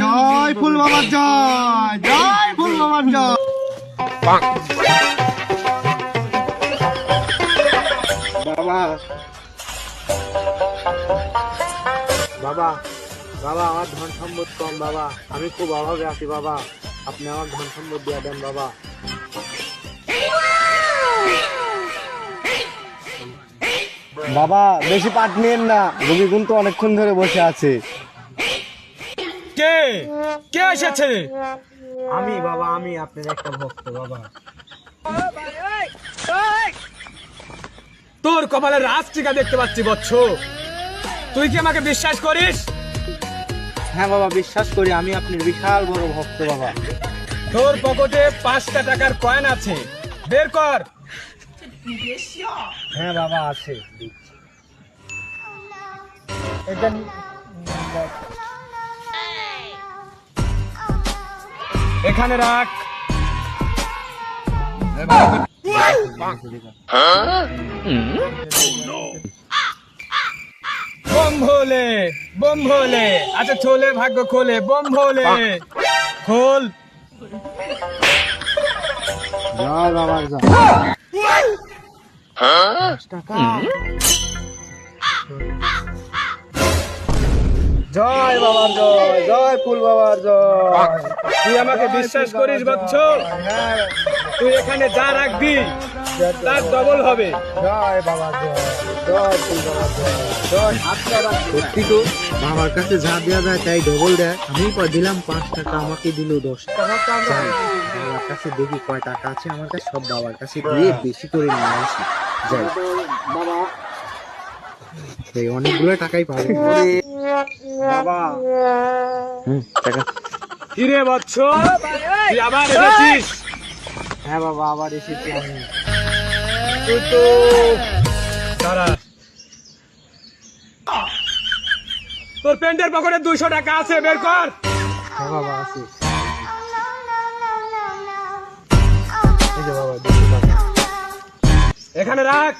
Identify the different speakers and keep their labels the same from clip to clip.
Speaker 1: জয় ফুল বাবার জয়, জয় ফুল বাবার জয়। বাবা বাবা বাবা, আমার ধন সম্পদ কম বাবা, আমি খুব অভাবে আছি বাবা, আপনি আমার ধন সম্পদ দিয়ে দেন বাবা। বাবা বেশি পাট নিয়েন না, রোগী কিন্তু অনেকক্ষণ ধরে বসে আছে।
Speaker 2: কে কে এসেছে?
Speaker 1: আমি বাবা, আমি আপনার একটা ভক্ত বাবা।
Speaker 2: তোর কপালে রাজটিকা দেখতে পাচ্ছি বৎস, তুই কি আমাকে বিশ্বাস করিস?
Speaker 1: হ্যাঁ বাবা, বিশ্বাস করি, আমি আপনার বিশাল বড় ভক্ত বাবা।
Speaker 2: তোর পকেটে 5টা টাকার কয়েন আছে, বের কর।
Speaker 1: হ্যাঁ বাবা আছে। এটা
Speaker 2: এখানে রাখ। বম ভোলে বম ভোলে, আচ্ছা ছোলে ভাগ্য খোলে, বম ভোলে খোল।
Speaker 1: জয় বাবার জয়। জয় বাবার জয়, জয় ফুল বাবার জয়।
Speaker 2: তুই আমাকে বিশ্বাস করিস বৎস? তুই এখানে যা রাখবি তার ডবল হবে।
Speaker 1: জয় বাবার জয়, জয় ফুল বাবার জয়, জয়। সত্যি তো, বাবার কাছে যা দেওয়া যায় তাই ডবল দেয়। আমি দিলাম 5 টাকা, আমাকে দিল 10 টাকা। বাবার কাছে দেখি কয় টাকা আছে আমার কাছে, সব বাবার কাছে দিয়ে বেশি করে নিয়ে আসি। যাই বাবা, এই অনেকগুলো টাকাই পাবো বাবা। টাকা।
Speaker 2: কিরে বৎস, তুই আবার এসেছিস?
Speaker 1: হ্যাঁ বাবা, আবার এসেছি আমি।
Speaker 2: তুই তো দাঁড়া, তোর প্যান্টের পকেটে 200 টাকা আছে, বের কর।
Speaker 1: হ্যাঁ বাবা আছে। এই যে বাবা 200 টাকা।
Speaker 2: এখানে রাখ।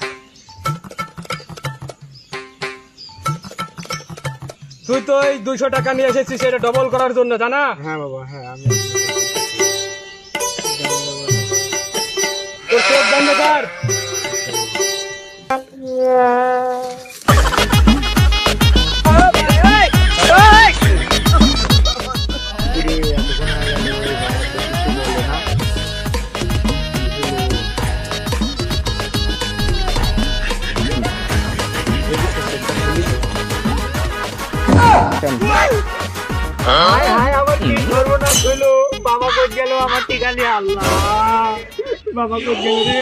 Speaker 2: তুই তো এই 200 টাকা নিয়ে এসেছিস এটা ডবল করার জন্য, জানা?
Speaker 1: হ্যাঁ বাবা, হ্যাঁ আমি।
Speaker 2: তোর চোখ বন্ধ কর।
Speaker 1: আমার কি সর্বনাশ হইলো, বাবা কই গেল আমার ঠিকানি, আল্লাহ বাবা কই গেল রে।